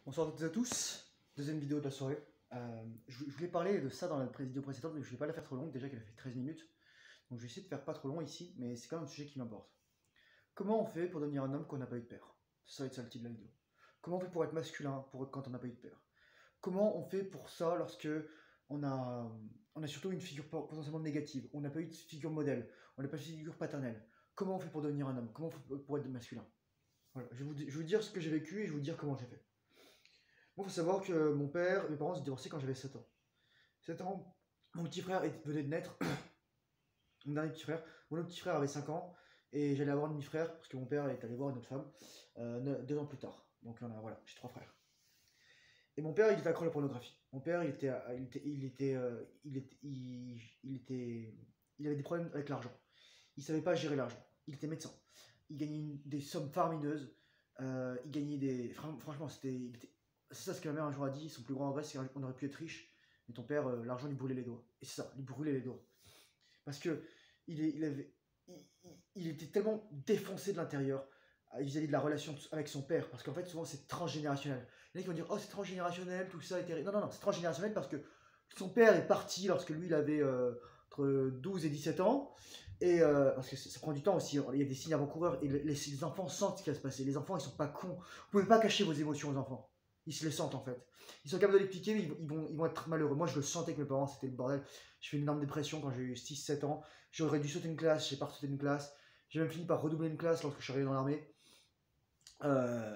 Bonsoir à toutes et à tous, deuxième vidéo de la soirée. Je voulais parler de ça dans la vidéo précédente, mais je ne vais pas la faire trop longue, déjà qu'elle a fait 13 minutes. Donc je vais essayer de faire pas trop long ici, mais c'est quand même un sujet qui m'importe. Comment on fait pour devenir un homme quand on n'a pas eu de père? Ça va être ça le titre de la vidéo. Comment on fait pour être masculin quand on n'a pas eu de père? Comment on fait pour ça lorsque on a, on a surtout une figure potentiellement négative, on n'a pas eu de figure modèle, on n'a pas eu de figure paternelle? Comment on fait pour devenir un homme? Comment on fait pour être masculin? Voilà, je vais vous dire ce que j'ai vécu et je vais vous dire comment j'ai fait. Moi, il faut savoir que mes parents se sont divorcés quand j'avais 7 ans. 7 ans, mon petit frère venait de naître, mon dernier petit frère. Mon autre petit frère avait 5 ans, et j'allais avoir un demi-frère, parce que mon père est allé voir une autre femme, 2 ans plus tard. Donc voilà, j'ai 3 frères. Et mon père, il était accro à la pornographie. Mon père, il avait des problèmes avec l'argent. Il savait pas gérer l'argent. Il était médecin. Il gagnait des sommes faramineuses. Il gagnait des. Franchement, c'est ça ce que ma mère un jour a dit. Son plus grand regret, c'est qu'on aurait pu être riche. Mais ton père, l'argent lui brûlait les doigts. Et c'est ça, il brûlait les doigts. Parce que il était tellement défoncé de l'intérieur vis-à-vis de la relation avec son père. Parce qu'en fait, souvent, c'est transgénérationnel. Il y en a qui vont dire, oh, c'est transgénérationnel, tout ça est terrible. Non, c'est transgénérationnel parce que son père est parti lorsque lui, il avait entre 12 et 17 ans. Et parce que ça prend du temps aussi, il y a des signes avant-coureurs. Et les enfants sentent ce qui va se passer. Les enfants, ils sont pas cons. Vous pouvez pas cacher vos émotions aux enfants. Ils se les sentent en fait. Ils sont capables de l'expliquer, mais ils vont être malheureux. Moi, je le sentais que mes parents, c'était le bordel. Je fais une énorme dépression quand j'ai eu 6-7 ans. J'aurais dû sauter une classe, j'ai pas sauté une classe. J'ai même fini par redoubler une classe lorsque je suis arrivé dans l'armée.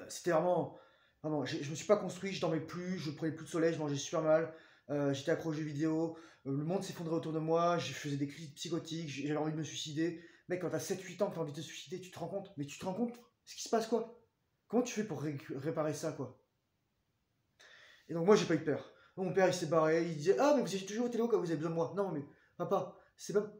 C'était vraiment. Vraiment, je me suis pas construit, je dormais plus, je prenais plus de soleil, je mangeais super mal. J'étais accro aux jeux vidéo, le monde s'effondrait autour de moi, je faisais des crises psychotiques, j'avais envie de me suicider. Mec, quand t'as 7-8 ans que t'as envie de te suicider, tu te rends compte? Mais tu te rends compte ce qui se passe quoi? Comment tu fais pour réparer ça quoi? Et donc moi j'ai pas eu peur. Donc, mon père il s'est barré, il disait ah mais vous êtes toujours au téléo quand vous avez besoin de moi. Non mais papa, c'est pas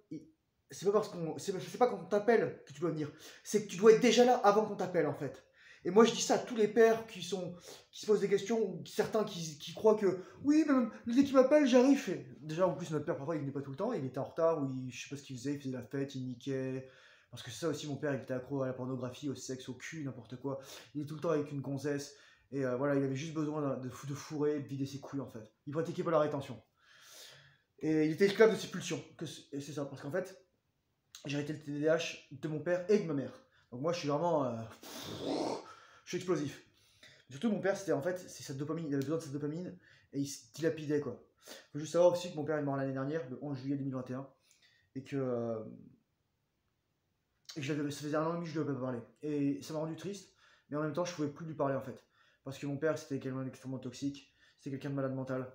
parce qu'on c'est pas quand on t'appelle que tu dois venir. C'est que tu dois être déjà là avant qu'on t'appelle en fait. Et moi je dis ça à tous les pères qui se posent des questions ou certains qui croient que oui mais dès qu'il m'appelle j'arrive. Et déjà en plus notre père parfois il venait pas tout le temps, il était en retard ou je sais pas ce qu'il faisait, il faisait la fête, il niquait. Parce que c'est ça aussi mon père il était accro à la pornographie, au sexe, au cul, n'importe quoi. Il est tout le temps avec une gonzesse. Et voilà, il avait juste besoin de fourrer, de vider ses couilles en fait. Il pratiquait pas la rétention. Et il était esclave de ses pulsions. Et c'est ça, parce qu'en fait, j'ai arrêté le TDAH de mon père et de ma mère. Donc moi, je suis vraiment. Je suis explosif. Surtout, mon père, c'était en fait, c'est sa dopamine. Il avait besoin de sa dopamine et il se dilapidait quoi. Faut juste savoir aussi que mon père est mort l'année dernière, le 11 juillet 2021. Et que. Ça faisait un an et demi que je ne lui avais pas parlé. Et ça m'a rendu triste, mais en même temps, je pouvais plus lui parler en fait. Parce que mon père, c'était quelqu'un d'extrêmement toxique, c'était quelqu'un de malade mental.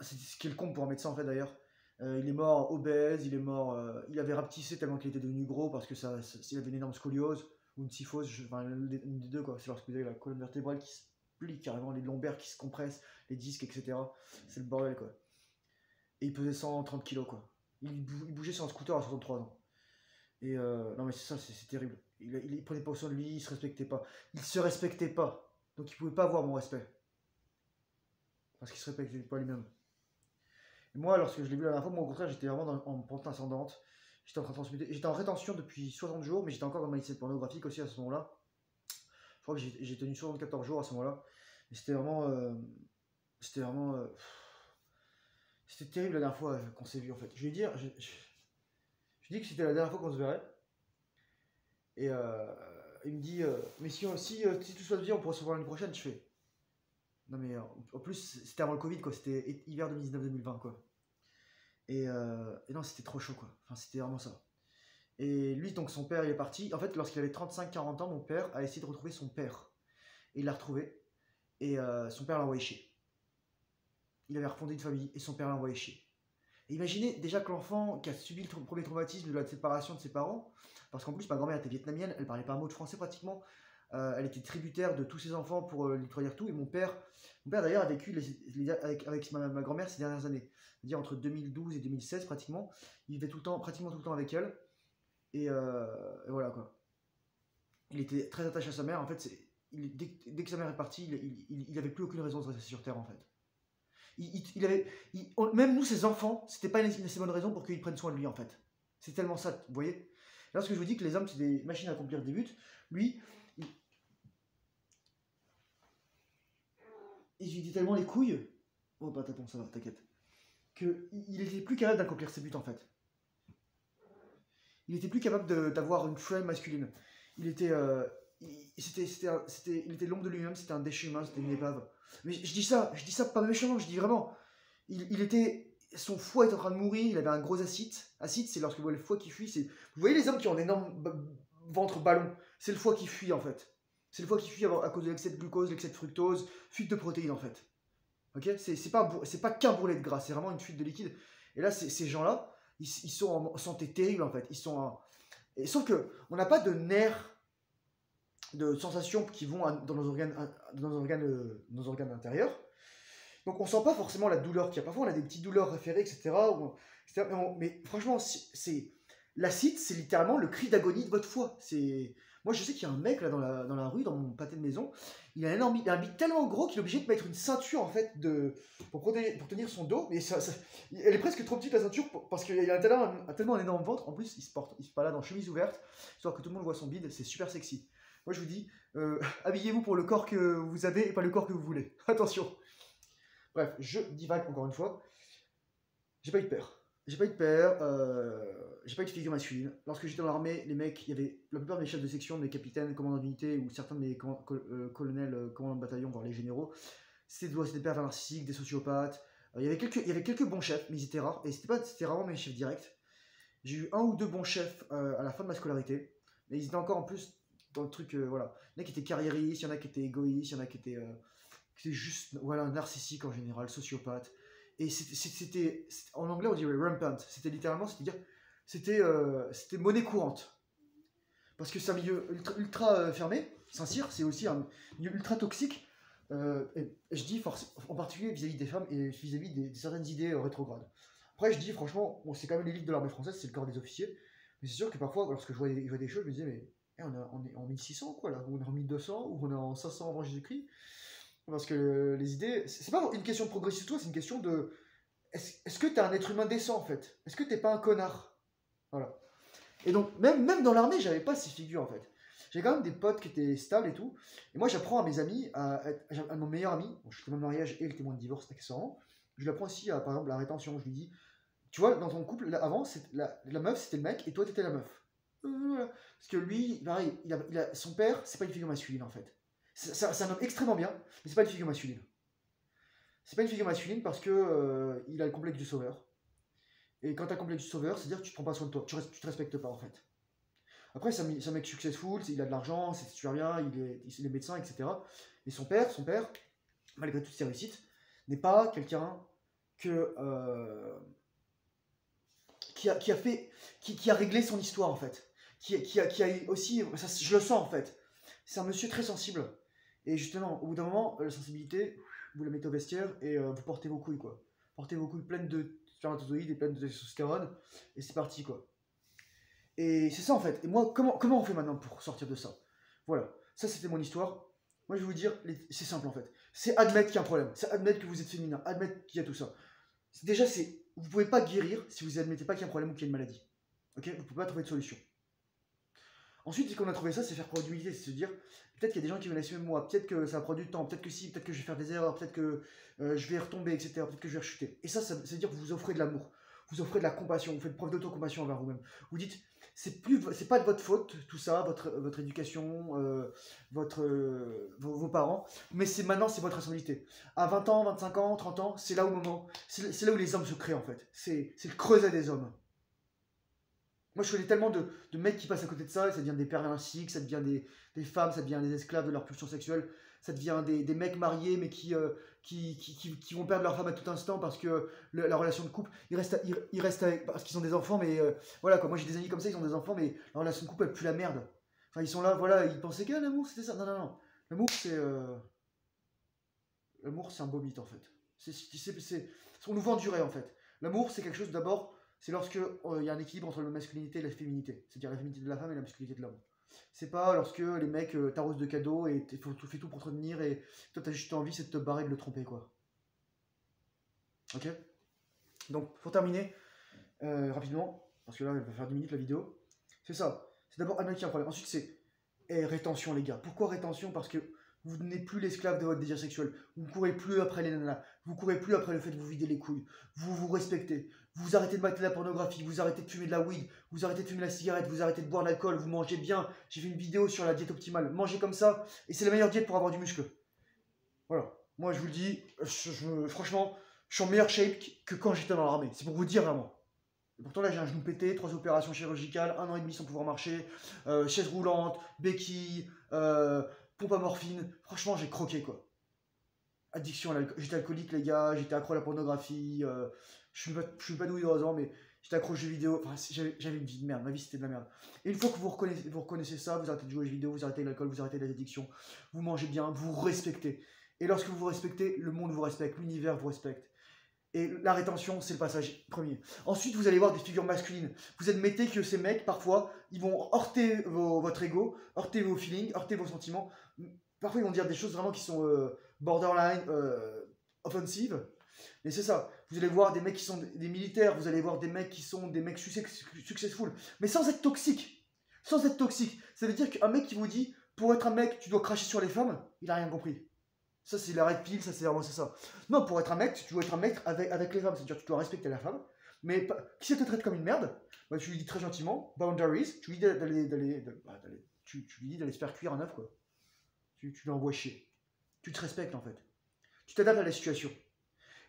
C'est ce qui est le comble pour un médecin en fait d'ailleurs. Il est mort obèse, il avait rapetissé tellement qu'il était devenu gros parce que il avait une énorme scoliose ou une syphose, enfin une des deux quoi. C'est lorsque vous avez la colonne vertébrale qui se plie carrément, les lombaires qui se compressent, les disques, etc. C'est le bordel quoi. Et il pesait 130 kilos quoi. Il bougeait sur un scooter à 63 ans. Et non mais c'est ça, c'est terrible. Il prenait pas soin de lui, il se respectait pas. Il se respectait pas. Donc il pouvait pas avoir mon respect. Parce qu'il se respectait pas lui-même. Et moi, lorsque je l'ai vu la dernière fois, moi au contraire, j'étais vraiment en pente ascendante. J'étais en train de transmuter. J'étais en rétention depuis 60 jours, mais j'étais encore dans ma liste pornographique aussi à ce moment-là. Je crois que j'ai tenu 74 jours à ce moment-là. Et c'était vraiment. C'était vraiment. C'était terrible la dernière fois qu'on s'est vu en fait. Je lui ai dit, je dis que c'était la dernière fois qu'on se verrait. Et il me dit, mais si tout se passe bien, on pourra se revoir l'année prochaine. Je fais, non mais en plus, c'était avant le Covid, quoi. C'était hiver 2019-2020, quoi. Et non, c'était trop chaud, quoi. Enfin, c'était vraiment ça. Et lui, donc son père, il est parti. En fait, lorsqu'il avait 35-40 ans, mon père a essayé de retrouver son père. Et il l'a retrouvé. Et son père l'a envoyé chier. Il avait refondé une famille et son père l'a envoyé chier. Et imaginez déjà que l'enfant qui a subi le premier traumatisme de la séparation de ses parents, parce qu'en plus ma grand-mère était vietnamienne, elle parlait pas un mot de français pratiquement, elle était tributaire de tous ses enfants pour lui produire tout, et mon père d'ailleurs a vécu avec ma grand-mère ces dernières années, c'est-à-dire entre 2012 et 2016 pratiquement, il vivait pratiquement tout le temps avec elle, et voilà quoi. Il était très attaché à sa mère, en fait, dès que sa mère est partie, il avait plus aucune raison de rester sur Terre en fait. Même nous, ses enfants, c'était pas une assez bonne raison pour qu'ils prennent soin de lui en fait. C'est tellement ça, vous voyez. Lorsque je vous dis que les hommes, c'est des machines à accomplir des buts, lui, il vidait tellement les couilles. Oh bah t'attends, ça va, t'inquiète. Il était plus capable d'accomplir ses buts en fait. Il était plus capable d'avoir une frame masculine. Il était. Il était l'ombre de lui-même, c'était un déchet humain, c'était une épave. Mais je dis ça pas méchamment, je dis vraiment. Il était. Son foie était en train de mourir, il avait un gros acide. Acide, c'est lorsque vous voyez le foie qui fuit. Vous voyez les hommes qui ont un énorme ventre ballon. C'est le foie qui fuit en fait. C'est le foie qui fuit à cause de l'excès de glucose, l'excès de fructose, fuite de protéines en fait. Ok, c'est pas qu'un bourrelet de gras, c'est vraiment une fuite de liquide. Et là, ces gens-là, ils sont en santé terrible en fait. Ils sont et sauf que on n'a pas de nerfs, de sensations qui vont dans nos organes intérieurs. Donc on sent pas forcément la douleur qu'il y a. Parfois on a des petites douleurs référées, etc. Mais franchement, l'acide, c'est littéralement le cri d'agonie de votre foie. Moi je sais qu'il y a un mec là dans la rue, dans mon pâté de maison, il a un bit tellement gros qu'il est obligé de mettre une ceinture en fait pour tenir son dos. Mais elle est presque trop petite la ceinture parce qu'il a tellement un énorme ventre. En plus il se balade en chemise ouverte, histoire que tout le monde voit son bide. C'est super sexy. Moi je vous dis, habillez-vous pour le corps que vous avez et pas le corps que vous voulez. Attention. Bref, je divague encore une fois. J'ai pas eu de père. J'ai pas eu de père, j'ai pas eu de figure masculine. Lorsque j'étais dans l'armée, les mecs, il y avait la plupart de mes chefs de section, mes capitaines, commandants d'unité ou certains de mes colonels, commandants de bataillon, voire légionnaires, c'était des pervers narcissiques, des sociopathes. Il y avait quelques bons chefs, mais ils étaient rares et c'était rarement mes chefs directs. J'ai eu un ou deux bons chefs à la fin de ma scolarité, mais ils étaient encore en plus dans le truc, voilà. Il y en a qui étaient carriéristes, il y en a qui étaient égoïstes, il y en a qui étaient juste, voilà, narcissique en général, sociopathe. Et c'était en anglais on dirait rampant. C'était littéralement, c'était monnaie courante. Parce que c'est un milieu ultra fermé. Saint-Cyr, c'est aussi un milieu ultra toxique. Et je dis en particulier vis-à-vis des femmes et vis-à-vis de certaines idées rétrogrades. Après, je dis franchement, bon, c'est quand même l'élite de l'armée française, c'est le corps des officiers. Mais c'est sûr que parfois, lorsque je vois des choses, je me disais, mais on est en 1600 quoi là, ou on est en 1200, ou on est en 500 avant Jésus-Christ. Parce que les idées, c'est pas une question de progresser sur toi, c'est une question de. Est-ce que t'es un être humain décent en fait? Est-ce que t'es pas un connard? Voilà. Et donc, même dans l'armée, j'avais pas ces figures en fait. J'ai quand même des potes qui étaient stables et tout. Et moi, j'apprends à mes amis, à mon meilleur ami, bon, je suis témoin de mariage et le témoin de divorce accessoirement, je lui apprends aussi à, par exemple, la rétention. Je lui dis, tu vois, dans ton couple, là, avant, la meuf, c'était le mec et toi, t'étais la meuf. Parce que lui, pareil, son père, c'est pas une figure masculine en fait. C'est un homme extrêmement bien, mais c'est pas une figure masculine. C'est pas une figure masculine parce que il a le complexe du sauveur. Et quand t'as le complexe du sauveur, c'est-à-dire que tu te prends pas soin de toi, tu te respectes pas en fait. Après, c'est un mec successful, il a de l'argent, c'est super bien, il est médecin, etc. Mais son père, malgré toutes ses réussites, n'est pas quelqu'un qui a réglé son histoire en fait. Qui a aussi, ça, je le sens en fait. C'est un monsieur très sensible. Et justement, au bout d'un moment, la sensibilité, vous la mettez au vestiaire et vous portez vos couilles, quoi. Portez vos couilles pleines de spermatozoïdes et pleines de testostérone, et c'est parti, quoi. Et c'est ça, en fait. Et moi, comment on fait maintenant pour sortir de ça? Voilà. Ça, c'était mon histoire. Moi, je vais vous dire, c'est simple, en fait. C'est admettre qu'il y a un problème. C'est admettre que vous êtes féminin. Admettre qu'il y a tout ça. Déjà, vous pouvez pas guérir si vous admettez pas qu'il y a un problème ou qu'il y a une maladie. Ok? Vous pouvez pas trouver de solution. Ensuite, dès qu'on a trouvé ça, c'est faire preuve d'humilité, c'est se dire, peut-être qu'il y a des gens qui veulent assumer moi, peut-être que ça va prendre du temps, peut-être que si, peut-être que je vais faire des erreurs, peut-être que je vais retomber, etc., peut-être que je vais rechuter. Et ça veut dire que vous offrez de l'amour, vous offrez de la compassion, vous faites preuve d'autocompassion envers vous-même. Vous dites, c'est pas de votre faute, tout ça, votre éducation, vos parents, mais maintenant, c'est votre responsabilité. À 20 ans, 25 ans, 30 ans, c'est là c'est là où les hommes se créent, en fait. C'est le creuset des hommes. Moi, je connais tellement de mecs qui passent à côté de ça, et ça devient des pervers narcissiques, ça devient des femmes, ça devient des esclaves de leur pulsion sexuelle, ça devient des mecs mariés, mais qui vont perdre leur femme à tout instant parce que la relation de couple, ils restent avec, parce qu'ils ont des enfants, mais voilà quoi. Moi, j'ai des amis comme ça, ils ont des enfants, mais la relation de couple, elle pue la merde. Enfin, ils sont là, voilà, ils pensaient que l'amour, c'était ça. Non, non, non. L'amour, l'amour, c'est un beau mythe en fait. On nous vend du rêve en fait. L'amour, c'est quelque chose d'abord. C'est lorsque il y a un équilibre entre la masculinité et la féminité. C'est-à-dire la féminité de la femme et la masculinité de l'homme. C'est pas lorsque les mecs t'arrosent de cadeaux et fais tout pour te retenir et toi t'as juste envie c'est de te barrer de le tromper quoi. Ok. Donc pour terminer rapidement, parce que là elle va faire 10 minutes la vidéo, c'est ça. C'est d'abord admettre qu'il y a un problème. Ensuite c'est rétention les gars. Pourquoi rétention? Parce que Vous n'êtes plus l'esclave de votre désir sexuel. Vous ne courez plus après les nanas. Vous ne courez plus après le fait de vous vider les couilles. Vous vous respectez. Vous arrêtez de mater de la pornographie. Vous arrêtez de fumer de la weed. Vous arrêtez de fumer la cigarette. Vous arrêtez de boire de l'alcool. Vous mangez bien. J'ai fait une vidéo sur la diète optimale. Mangez comme ça. Et c'est la meilleure diète pour avoir du muscle. Voilà. Moi, je vous le dis, franchement, je suis en meilleure shape que quand j'étais dans l'armée. C'est pour vous dire vraiment. Et pourtant, là, j'ai un genou pété, 3 opérations chirurgicales, 1 an et demi sans pouvoir marcher, chaise roulante, béquille, pompe à morphine. Franchement, j'ai croqué, quoi. Addiction à l'alcool. J'étais alcoolique, les gars, j'étais accro à la pornographie. Je suis pas doué heureusement, mais j'étais accro aux jeux vidéo. Enfin, j'avais une vie de merde, ma vie c'était de la merde. Et une fois que vous reconnaissez ça, vous arrêtez de jouer aux jeux vidéo, vous arrêtez l'alcool, vous arrêtez les addictions, vous mangez bien, vous respectez. Et lorsque vous vous respectez, le monde vous respecte, l'univers vous respecte. Et la rétention, c'est le passage premier. Ensuite, vous allez voir des figures masculines. Vous admettez que ces mecs, parfois, ils vont heurter votre ego, heurter vos feelings, heurter vos sentiments. Parfois, ils vont dire des choses vraiment qui sont borderline, offensive. Mais c'est ça. Vous allez voir des mecs qui sont des militaires, vous allez voir des mecs qui sont des mecs successful. Mais sans être toxique. Sans être toxique. Ça veut dire qu'un mec qui vous dit, pour être un mec, tu dois cracher sur les femmes, il a rien compris. Ça, c'est la red pill, ça, c'est vraiment ça. Non, pour être un mec, tu dois être un mec avec les femmes. C'est-à-dire que tu dois respecter la femme. Mais si elle te traite comme une merde, bah, tu lui dis très gentiment, boundaries, tu lui dis d'aller se faire cuire un œuf, quoi. Tu l'envoies chier. Tu te respectes, en fait. Tu t'adaptes à la situation.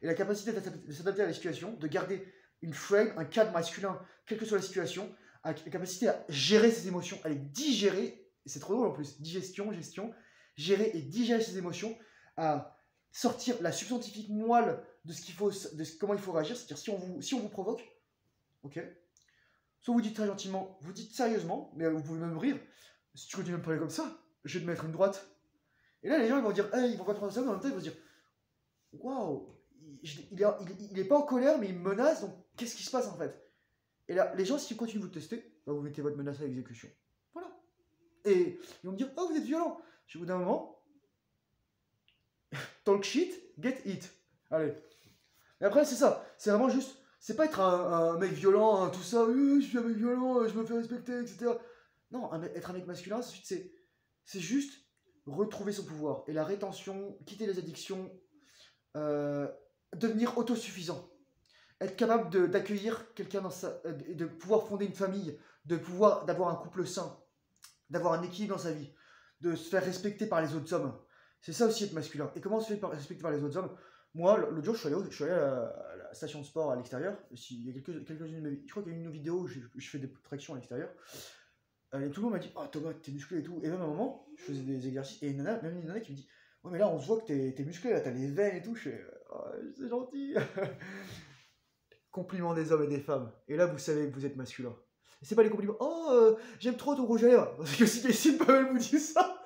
Et la capacité de s'adapter à la situation, de garder une frame, un cadre masculin, quelle que soit la situation, avec la capacité à gérer ses émotions, à les digérer, et c'est trop drôle en plus, digestion, gestion, gérer et digérer ses émotions, à sortir la substantifique moelle de ce qu'il faut, comment il faut réagir, c'est-à-dire si on vous provoque, ok, soit vous dites très gentiment, vous dites sérieusement, mais vous pouvez même rire, si tu continues à me parler comme ça, je vais te mettre une droite. Et là les gens ils vont dire, hey, ils vont pas prendre ça, mais en même temps ils vont se dire, waouh, il est pas en colère mais il me menace, donc qu'est-ce qui se passe en fait? Et là les gens s'ils continuent de vous tester, bah, vous mettez votre menace à l'exécution. Voilà. Et ils vont me dire, oh vous êtes violent. Au bout d'un moment, talk shit, get it. Allez. Et après, c'est ça. C'est vraiment juste. C'est pas être un mec violent, hein, tout ça. Je suis un mec violent, je me fais respecter, etc. Non, être un mec masculin, c'est juste retrouver son pouvoir. Et la rétention, quitter les addictions, devenir autosuffisant. Être capable d'accueillir quelqu'un dans sa. De pouvoir fonder une famille, d'avoir un couple sain, d'avoir un équilibre dans sa vie, de se faire respecter par les autres hommes. C'est ça aussi être masculin. Et comment on se fait respecter par les autres hommes? Moi, l'autre jour, je suis allé à la station de sport à l'extérieur. Il y a quelques-unes, je crois qu'il y a une vidéo où je fais des tractions à l'extérieur. Et tout le monde m'a dit, oh Thomas, t'es musclé et tout. Et même à un moment, je faisais des exercices. Et même une nana qui me dit, ouais, mais là, on se voit que t'es musclé, là, t'as les veines et tout. Je fais, oh, c'est gentil. Compliments des hommes et des femmes. Et là, vous savez que vous êtes masculin. Et c'est pas les compliments, oh, j'aime trop ton rouge à lèvres. Parce que si une femme vous dit ça,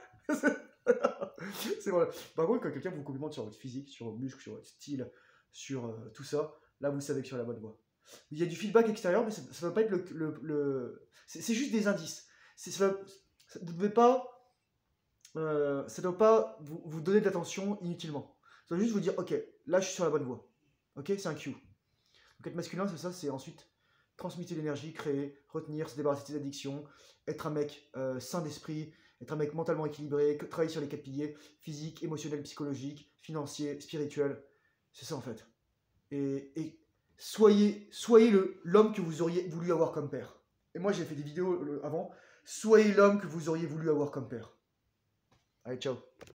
c'est vrai. Par contre, quand quelqu'un vous complimente sur votre physique, sur vos muscles, sur votre style, sur tout ça, là vous savez que sur la bonne voie. Il y a du feedback extérieur, mais ça ne va pas être c'est juste des indices. Vous devez pas, ça ne doit pas vous donner de l'attention inutilement. Ça doit juste vous dire, ok, là je suis sur la bonne voie. Ok, c'est un cue. Donc être masculin, c'est ça, c'est ensuite transmuter l'énergie, créer, retenir, se débarrasser de ses addictions, être un mec sain d'esprit, être un mec mentalement équilibré, travailler sur les 4 piliers, physique, émotionnel, psychologique, financier, spirituel. C'est ça en fait. Et soyez l'homme que vous auriez voulu avoir comme père. Et moi j'ai fait des vidéos avant. Soyez l'homme que vous auriez voulu avoir comme père. Allez, ciao.